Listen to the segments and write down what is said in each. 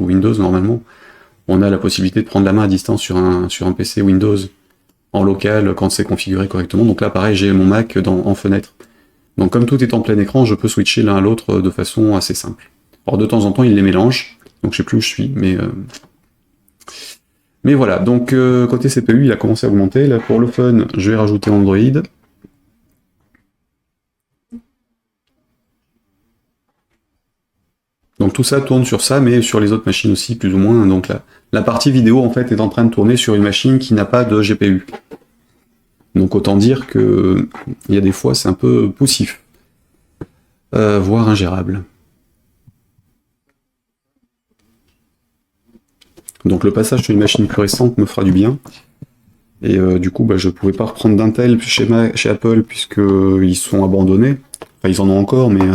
Windows, normalement, on a la possibilité de prendre la main à distance sur un PC Windows en local quand c'est configuré correctement. Donc là, pareil, j'ai mon Mac en fenêtre. Donc comme tout est en plein écran, je peux switcher l'un à l'autre de façon assez simple. Alors de temps en temps, il les mélange, donc je sais plus où je suis, mais voilà. Donc côté CPU, il a commencé à augmenter. Là, pour le fun, je vais rajouter Android. Donc tout ça tourne sur ça, mais sur les autres machines aussi, plus ou moins. Donc la partie vidéo, en fait, est en train de tourner sur une machine qui n'a pas de GPU. Donc autant dire que il y a des fois, c'est un peu poussif, voire ingérable. Donc le passage sur une machine plus récente me fera du bien. Et du coup, je pouvais pas reprendre d'Intel chez Apple, puisqu'ils sont abandonnés. Enfin, ils en ont encore, mais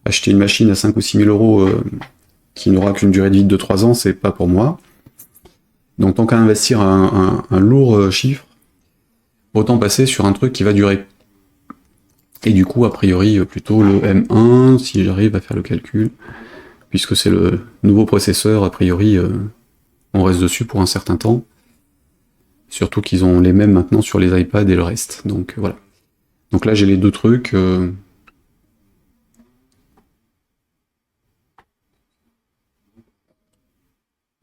acheter une machine à 5 ou 6 000 euros qui n'aura qu'une durée de vie de 3 ans, c'est pas pour moi. Donc tant qu'à investir un lourd chiffre, autant passer sur un truc qui va durer. Et du coup, a priori, plutôt le M1, si j'arrive à faire le calcul, puisque c'est le nouveau processeur, a priori, on reste dessus pour un certain temps. Surtout qu'ils ont les mêmes maintenant sur les iPads et le reste. Donc voilà. Donc là, j'ai les deux trucs.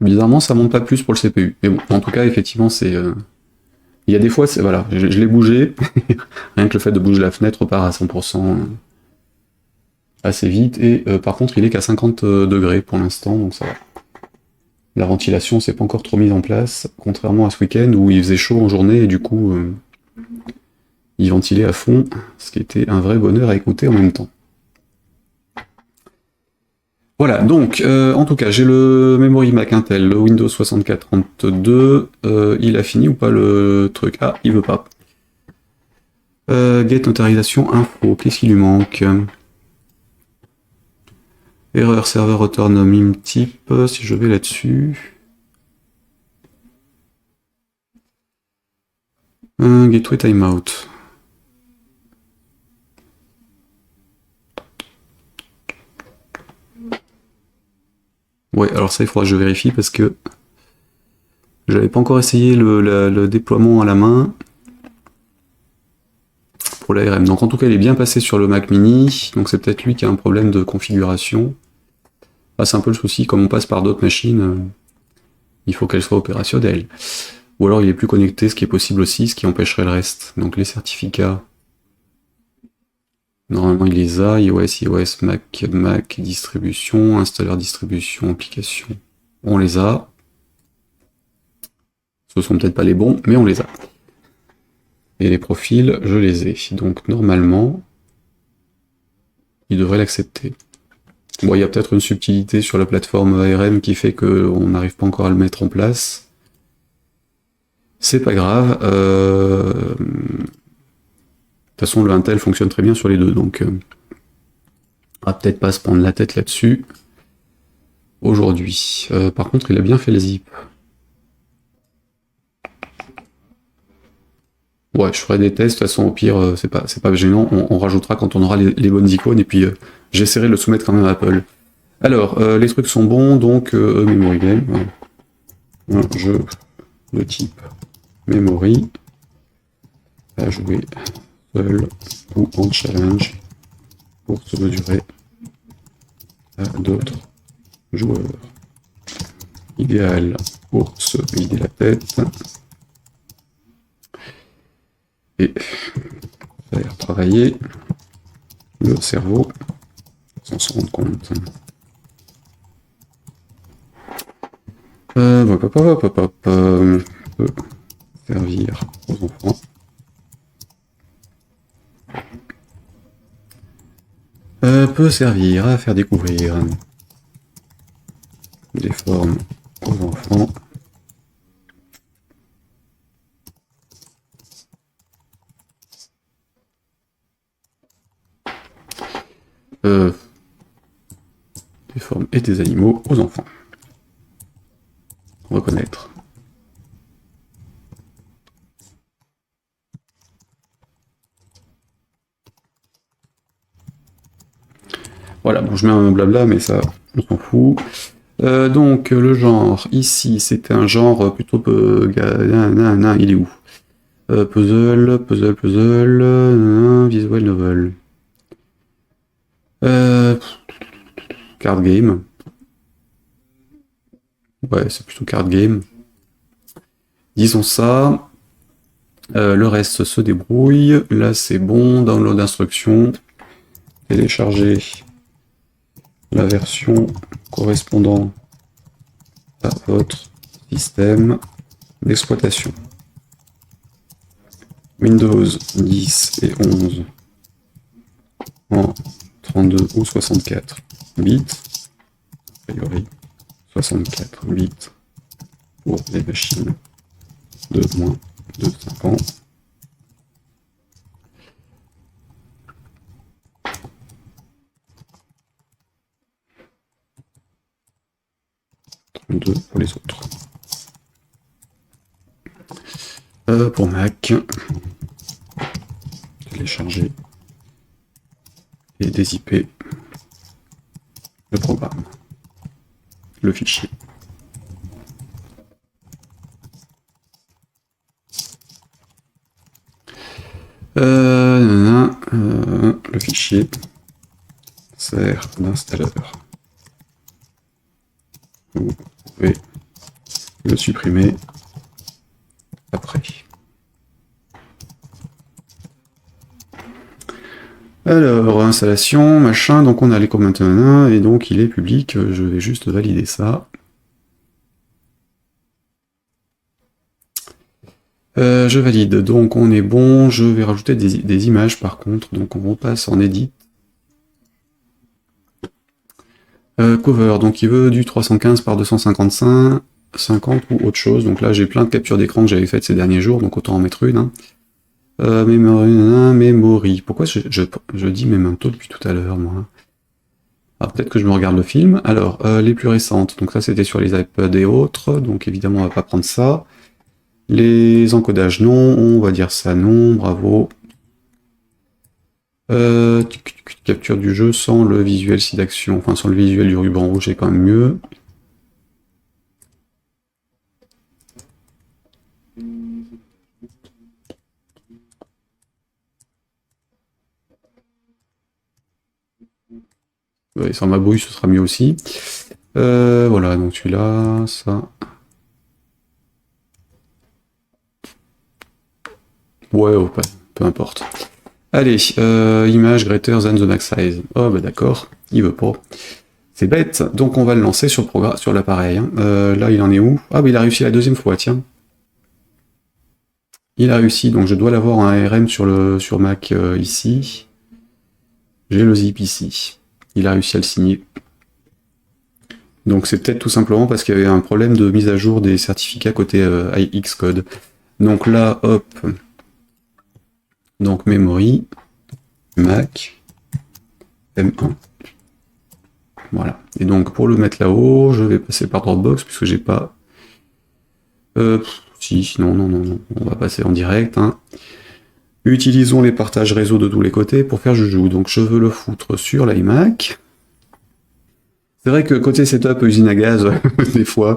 Bizarrement, ça monte pas plus pour le CPU. Mais bon, en tout cas, effectivement, c'est... Il y a des fois, voilà, je l'ai bougé. Rien que le fait de bouger la fenêtre part à 100% assez vite. Et par contre, il est qu'à 50 degrés pour l'instant, donc ça va. La ventilation s'est pas encore trop mise en place, contrairement à ce week-end où il faisait chaud en journée et du coup, il ventilait à fond, ce qui était un vrai bonheur à écouter en même temps. Voilà, donc, en tout cas, j'ai le Memory Mac Intel, le Windows 6432, il a fini ou pas le truc? Ah, il veut pas. Get notarisation info, qu'est-ce qui lui manque? Erreur serveur return mime type, si je vais là-dessus. Gateway timeout. Ouais, alors ça, il faudra que je vérifie parce que j'avais pas encore essayé le déploiement à la main pour l'ARM. Donc en tout cas, il est bien passé sur le Mac mini, donc c'est peut-être lui qui a un problème de configuration. Ah, c'est un peu le souci, comme on passe par d'autres machines, il faut qu'elles soient opérationnelles. Ou alors il est plus connecté, ce qui est possible aussi, ce qui empêcherait le reste. Donc les certificats, normalement il les a, iOS, Mac, distribution, installeur distribution, application, on les a. Ce sont peut-être pas les bons, mais on les a. Et les profils, je les ai. Donc normalement, il devrait l'accepter. Bon, il y a peut-être une subtilité sur la plateforme ARM qui fait qu'on n'arrive pas encore à le mettre en place. C'est pas grave. De toute façon, le Intel fonctionne très bien sur les deux, donc on va peut-être pas se prendre la tête là-dessus aujourd'hui. Par contre, il a bien fait le zip. Ouais, je ferai des tests, de toute façon, au pire, c'est pas gênant, on rajoutera quand on aura les bonnes icônes, et puis j'essaierai de le soumettre quand même à Apple. Alors, les trucs sont bons, donc memory game, un jeu de type memory, à jouer seul ou en challenge, pour se mesurer à d'autres joueurs. Idéal pour se vider la tête, et faire travailler le cerveau sans se rendre compte. Peut servir aux enfants. Peut servir à faire découvrir des formes aux enfants. Des formes et des animaux aux enfants. Reconnaître. Voilà, bon, je mets un blabla, mais ça, on s'en fout. Donc, le genre, ici, c'était un genre plutôt... il est où? Puzzle, visual novel. Card game. Ouais, c'est plutôt card game. Disons ça. Le reste se débrouille. Là, c'est bon. Download instruction. Télécharger la version correspondant à votre système d'exploitation. Windows 10 et 11 en 32 ou 64 bits. A priori, 64 bits pour les machines de moins de 5 ans. Pour les autres. Pour Mac, télécharger et dézipper le programme, le fichier. Le fichier sert d'installeur. Vous pouvez le supprimer après. Alors, installation, machin, donc on a les commentaires, et donc il est public, je vais juste valider ça. Je valide, donc on est bon, je vais rajouter des images par contre, donc on repasse en edit. Cover, donc il veut du 315 par 255, 50 ou autre chose, donc là j'ai plein de captures d'écran que j'avais faites ces derniers jours, donc autant en mettre une. Memory, pourquoi je dis Memento depuis tout à l'heure, moi? Alors peut-être que je me regarde le film. Alors, les plus récentes, donc ça c'était sur les iPads et autres, donc évidemment on va pas prendre ça. Les encodages non, on va dire ça non, bravo. Capture du jeu sans le visuel si d'action, enfin sans le visuel du ruban rouge, c'est quand même mieux. Ouais, sans ma brouille, ce sera mieux aussi. Voilà, donc celui-là, ça. Ouais, oh, peu importe. Allez, image greater than the max size. Oh bah d'accord, il veut pas. C'est bête, donc on va le lancer sur l'appareil. Hein. Là, il en est où? Ah bah il a réussi la deuxième fois, tiens. Il a réussi, donc je dois l'avoir en ARM sur Mac ici. J'ai le zip ici. Il a réussi à le signer. Donc c'est peut-être tout simplement parce qu'il y avait un problème de mise à jour des certificats côté Xcode. Donc là, hop. Donc memory, Mac, M1. Voilà. Et donc pour le mettre là-haut, je vais passer par Dropbox puisque j'ai pas... si, non. On va passer en direct. Hein. Utilisons les partages réseau de tous les côtés pour faire joujou. Donc je veux le foutre sur l'iMac. C'est vrai que côté setup usine à gaz, des fois,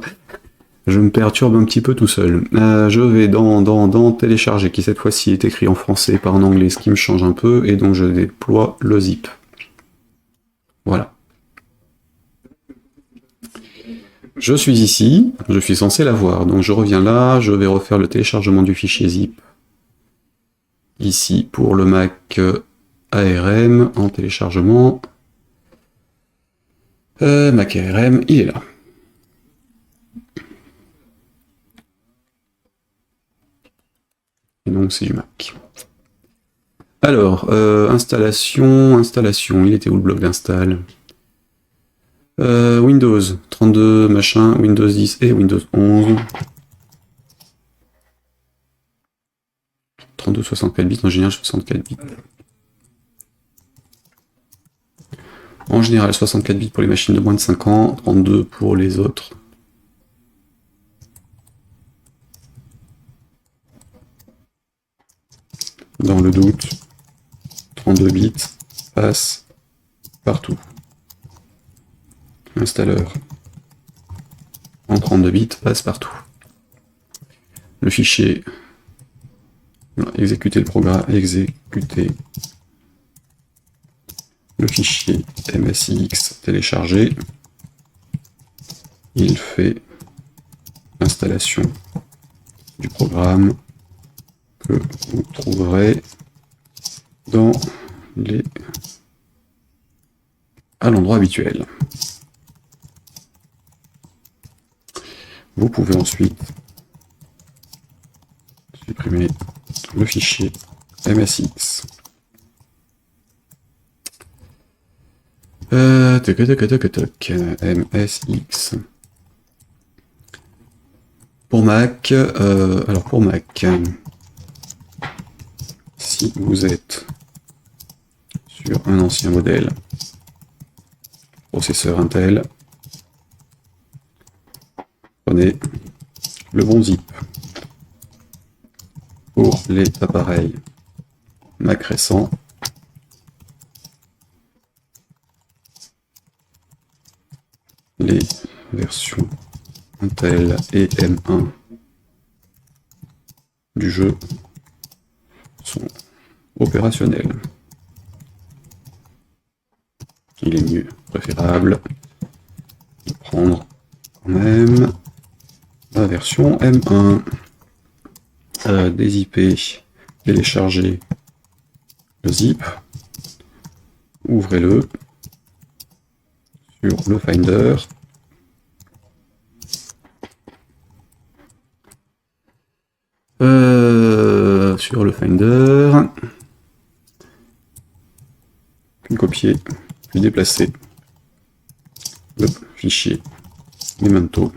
je me perturbe un petit peu tout seul. Je vais dans télécharger, qui cette fois-ci est écrit en français, pas en anglais, ce qui me change un peu, et donc je déploie le zip. Voilà. Je suis ici, je suis censé l'avoir, donc je reviens là, je vais refaire le téléchargement du fichier zip. Ici, pour le Mac ARM, en téléchargement. Mac ARM, il est là. Et donc c'est du Mac. Alors, installation, il était où le bloc d'install? Windows 32, machin, Windows 10 et Windows 11. 32, 64 bits, en général 64 bits. En général 64 bits pour les machines de moins de 5 ans, 32 pour les autres. Dans le doute, 32 bits passe partout. Installeur en 32 bits passe partout. Le fichier, exécuter le programme, exécuter le fichier MSIX téléchargé. Il fait l'installation du programme que vous trouverez dans les à l'endroit habituel. Vous pouvez ensuite supprimer le fichier MSX. MSX. Pour Mac, alors pour Mac, si vous êtes sur un ancien modèle, processeur Intel, prenez le bon zip. Pour les appareils Mac récents, les versions Intel et M1 du jeu sont opérationnels. Il est mieux, préférable de prendre quand même la version M1. Dézipper, télécharger le zip, ouvrez-le sur le Finder. Sur le Finder, puis copier, puis déplacer le fichier Memento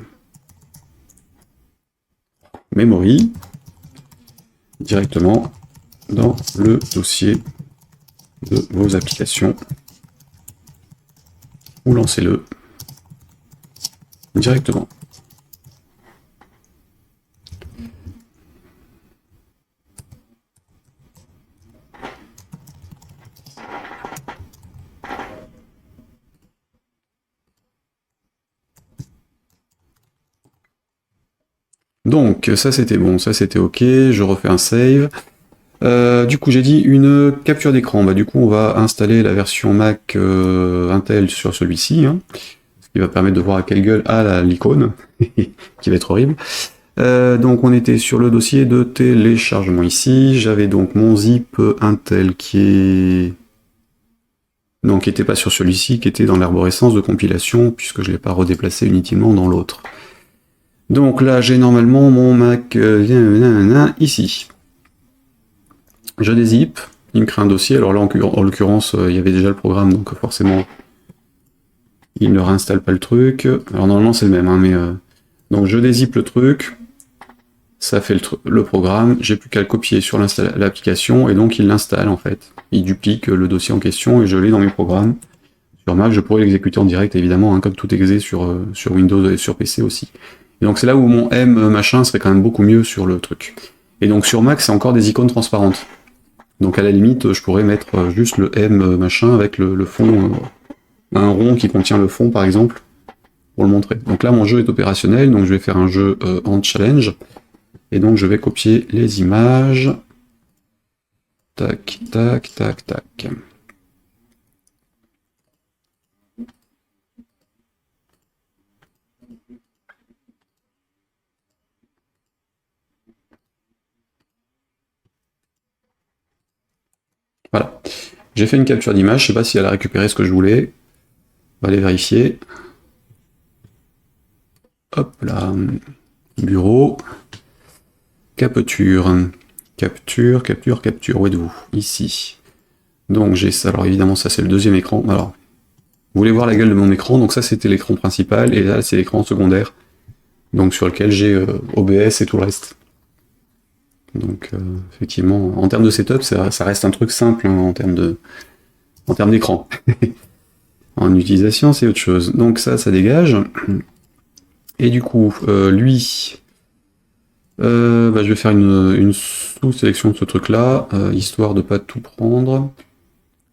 Memory directement dans le dossier de vos applications, ou lancez-le directement. Donc ça c'était bon, ça c'était ok, je refais un save. Du coup j'ai dit une capture d'écran, du coup on va installer la version Mac Intel sur celui-ci, hein, ce qui va permettre de voir à quelle gueule a l'icône, qui va être horrible. Donc on était sur le dossier de téléchargement ici, j'avais donc mon zip Intel qui était pas sur celui-ci, qui était dans l'arborescence de compilation, puisque je ne l'ai pas redéplacé inutilement dans l'autre. Donc là, j'ai normalement mon Mac ici. Je dézip, il me crée un dossier. Alors là, en l'occurrence, il y avait déjà le programme, donc forcément, il ne réinstalle pas le truc. Alors normalement, c'est le même, hein, mais donc je dézip le truc, ça fait le programme. J'ai plus qu'à le copier sur l'application et donc il l'installe en fait. Il duplique le dossier en question et je l'ai dans mes programmes. Sur Mac, je pourrais l'exécuter en direct évidemment, hein, comme tout exé sur Windows et sur PC aussi. Et donc c'est là où mon M machin serait quand même beaucoup mieux sur le truc. Et donc sur Mac, c'est encore des icônes transparentes. Donc à la limite, je pourrais mettre juste le M machin avec le fond, un rond qui contient le fond par exemple, pour le montrer. Donc là mon jeu est opérationnel, donc je vais faire un jeu en challenge. Et donc je vais copier les images. Tac, tac, tac, tac. Voilà. J'ai fait une capture d'image, je sais pas si elle a récupéré ce que je voulais. On va aller vérifier. Hop là. Bureau. Capture. Capture, capture, capture. Où êtes-vous? Ici. Donc j'ai ça. Alors évidemment, ça c'est le deuxième écran. Alors, vous voulez voir la gueule de mon écran. Donc ça c'était l'écran principal. Et là c'est l'écran secondaire. Donc sur lequel j'ai OBS et tout le reste. Donc effectivement, en termes de setup, ça reste un truc simple hein, en termes d'écran. En utilisation, c'est autre chose. Donc ça dégage. Et du coup, lui, je vais faire une sous-sélection de ce truc-là, histoire de pas tout prendre.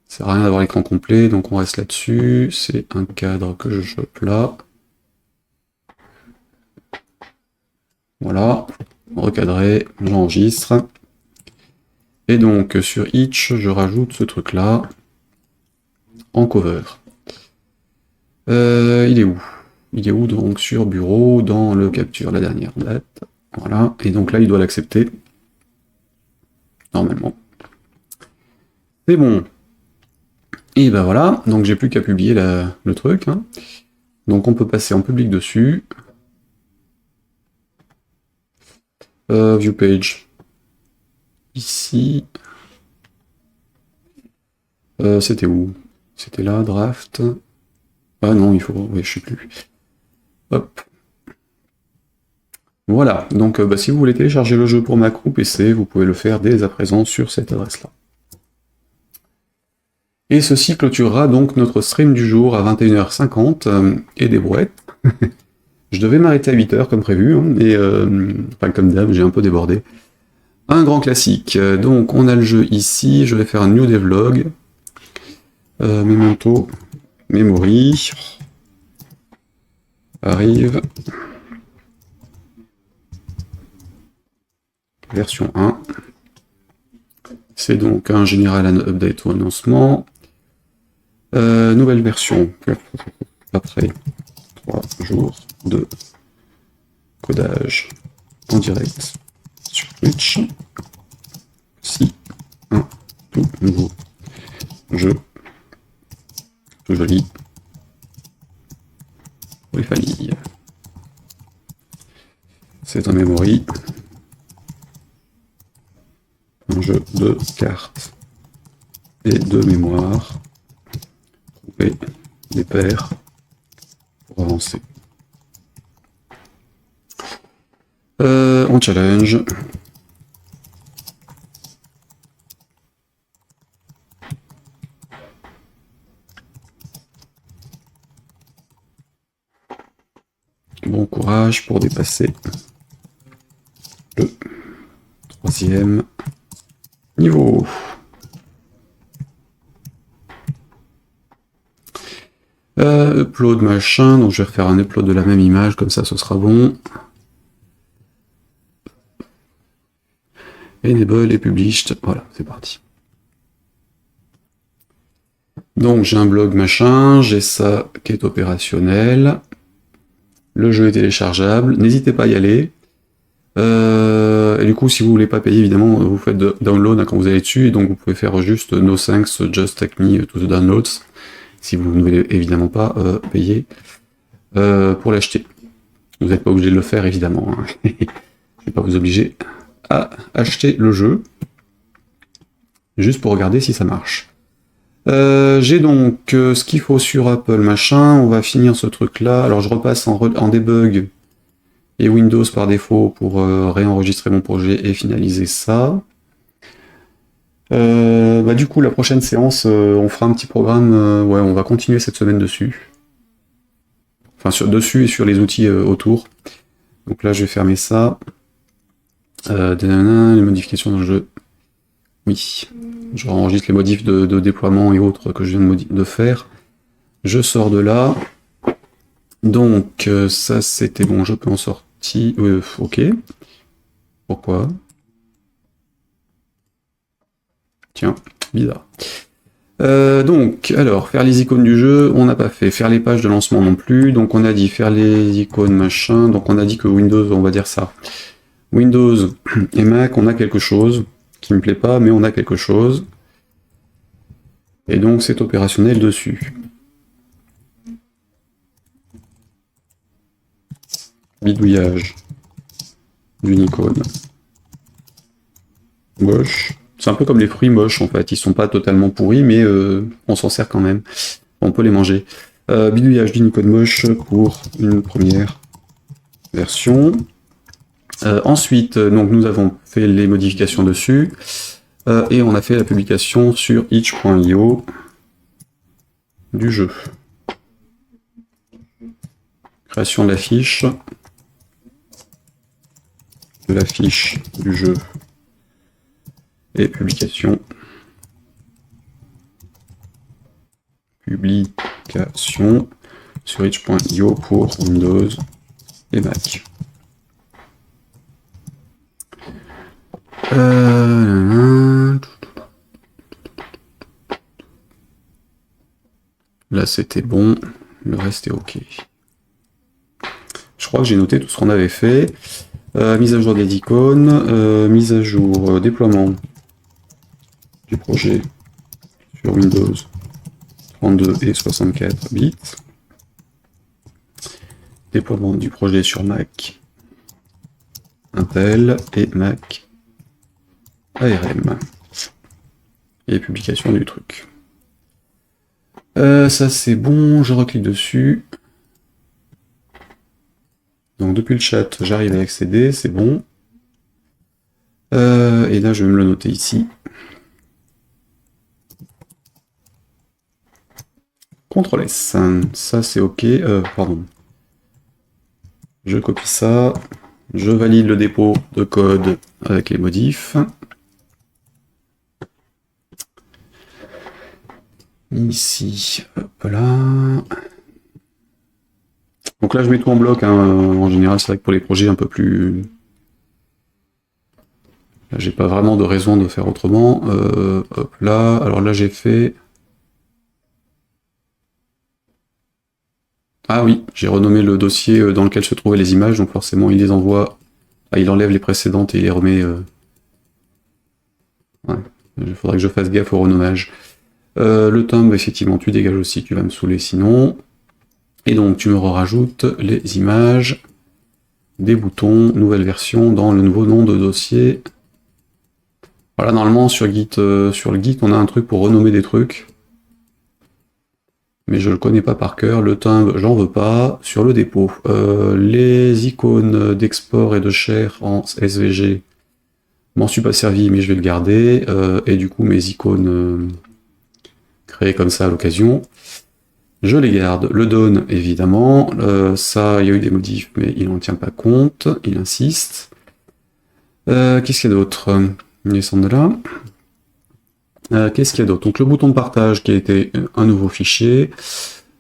Ça sert à rien d'avoir l'écran complet, donc on reste là-dessus. C'est un cadre que je chope là. Voilà, recadré, j'enregistre. Et donc sur Itch, je rajoute ce truc-là en cover. Il est où? Il est où donc sur bureau, dans le capture, la dernière date. Voilà, et donc là il doit l'accepter. Normalement. C'est bon. Et ben voilà, donc j'ai plus qu'à publier le truc. Hein. Donc on peut passer en public dessus. View page. Ici. C'était où? C'était là, draft. Ah non, il faut... Oui, je sais plus. Hop. Voilà, donc bah, si vous voulez télécharger le jeu pour Mac ou PC, vous pouvez le faire dès à présent sur cette adresse-là. Et ceci clôturera donc notre stream du jour à 21h50, et des brouettes. Je devais m'arrêter à 8h comme prévu, hein, et enfin comme d'hab, j'ai un peu débordé. Un grand classique, donc on a le jeu ici, je vais faire un new devlog. Memento, memory, arrive, version 1. C'est donc un général update ou annoncement. Nouvelle version, après 3 jours de codage en direct sur Twitch. Si un tout nouveau jeu, tout joli, pour les familles. C'est un memory, un jeu de cartes et de mémoire. Trouver des paires pour avancer. On challenge. Bon courage pour dépasser le 3e niveau. Upload machin, donc je vais refaire un upload de la même image, comme ça ce sera bon. Enable et published, voilà, c'est parti. Donc j'ai un blog machin, j'ai ça qui est opérationnel. Le jeu est téléchargeable, n'hésitez pas à y aller. Et du coup, si vous voulez pas payer, évidemment, vous faites download quand vous allez dessus, et donc vous pouvez faire juste no thanks, just take me to the downloads, si vous ne voulez évidemment pas payer pour l'acheter. Vous n'êtes pas obligé de le faire, évidemment. Hein. Je ne vais pas vous obliger à acheter le jeu, juste pour regarder si ça marche. J'ai donc ce qu'il faut sur Apple, machin, on va finir ce truc-là. Alors je repasse en debug et Windows par défaut pour réenregistrer mon projet et finaliser ça. Du coup, la prochaine séance, on fera un petit programme, ouais, on va continuer cette semaine dessus. Enfin, dessus et sur les outils autour. Donc là, je vais fermer ça. Les modifications dans le jeu. Oui, je enregistre les modifs de déploiement et autres que je viens de faire. Je sors de là. Donc, ça, c'était bon, je peux en sortir. Ok. Pourquoi? Tiens, bizarre. Donc, alors, faire les icônes du jeu, on n'a pas fait. Faire les pages de lancement non plus. Donc, on a dit faire les icônes, machin. Donc, on a dit que Windows, on va dire ça. Windows et Mac, on a quelque chose qui me plaît pas, mais on a quelque chose. Et donc, c'est opérationnel dessus. Bidouillage d'une icône. Moche. C'est un peu comme les fruits moches en fait, ils sont pas totalement pourris, mais on s'en sert quand même. On peut les manger. Bidouillage d'une icône moche pour une première version. Ensuite, donc nous avons fait les modifications dessus, et on a fait la publication sur itch.io du jeu. Création de l'affiche du jeu et publication. Publication sur itch.io pour Windows et Mac. Là c'était bon, le reste est ok. Je crois que j'ai noté tout ce qu'on avait fait. Mise à jour des icônes, mise à jour déploiement du projet sur Windows 32 et 64 bits. Déploiement du projet sur Mac Intel et Mac ARM. Et publication du truc. Ça c'est bon, je reclique dessus. Donc depuis le chat, j'arrive à accéder, c'est bon. Et là, je vais me le noter ici. CTRL S. Ça c'est ok. Pardon. Je copie ça. Je valide le dépôt de code avec les modifs. Ici, hop là. Donc là, je mets tout en bloc. Hein. En général, c'est vrai que pour les projets un peu plus... Là, j'ai pas vraiment de raison de faire autrement. Hop là. Alors là, j'ai fait... Ah oui, j'ai renommé le dossier dans lequel se trouvaient les images, donc forcément, il les envoie... Ah, il enlève les précédentes et il les remet... Ouais. Il faudrait que je fasse gaffe au renommage. Le thumb, effectivement, tu dégages aussi, tu vas me saouler sinon. Et donc, tu me rajoutes les images, des boutons, nouvelle version dans le nouveau nom de dossier. Voilà, normalement, sur le Git, on a un truc pour renommer des trucs. Mais je le connais pas par cœur. Le thumb, j'en veux pas. Sur le dépôt, les icônes d'export et de share en SVG, m'en suis pas servi, mais je vais le garder. Et du coup, mes icônes créées comme ça à l'occasion, je les garde. Le donne, évidemment. Ça, il y a eu des modifs, mais il n'en tient pas compte. Il insiste. Qu'est-ce qu'il y a d'autre? Descendre de là. Qu'est-ce qu'il y a d'autre? Donc le bouton de partage qui a été un nouveau fichier.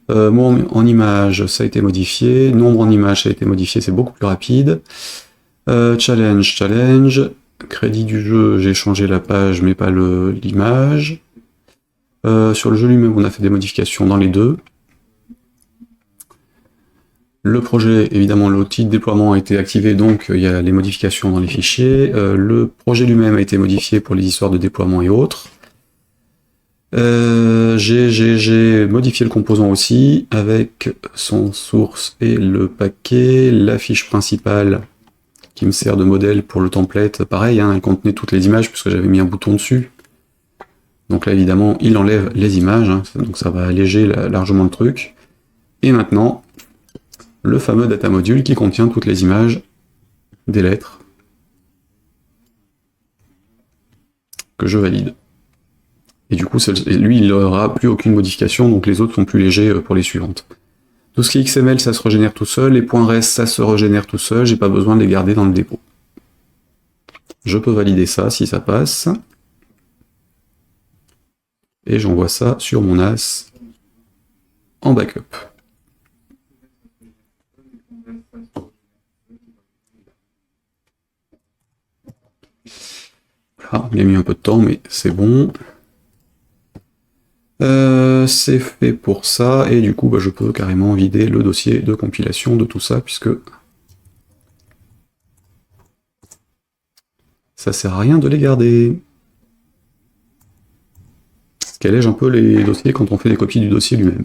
Mot en image, ça a été modifié. Nombre en image, ça a été modifié, c'est beaucoup plus rapide. Challenge. Crédit du jeu, j'ai changé la page, mais pas l'image. Sur le jeu lui-même, on a fait des modifications dans les deux. Le projet, évidemment, l'outil de déploiement a été activé, donc il y a les modifications dans les fichiers. Le projet lui-même a été modifié pour les histoires de déploiement et autres. J'ai modifié le composant aussi, avec son source et le paquet, la fiche principale qui me sert de modèle pour le template, pareil, hein, elle contenait toutes les images puisque j'avais mis un bouton dessus. Donc là, évidemment, il enlève les images, hein, donc ça va alléger largement le truc. Et maintenant, le fameux data module qui contient toutes les images des lettres que je valide. Et du coup, lui, il n'aura plus aucune modification, donc les autres sont plus légers pour les suivantes. Tout ce qui est XML, ça se régénère tout seul, les points REST, ça se régénère tout seul, j'ai pas besoin de les garder dans le dépôt. Je peux valider ça si ça passe. Et j'envoie ça sur mon NAS en backup. Voilà, il a mis un peu de temps, mais c'est bon. C'est fait pour ça, et du coup, bah, je peux carrément vider le dossier de compilation de tout ça, puisque ça sert à rien de les garder. Ce qui allège un peu les dossiers quand on fait des copies du dossier lui-même.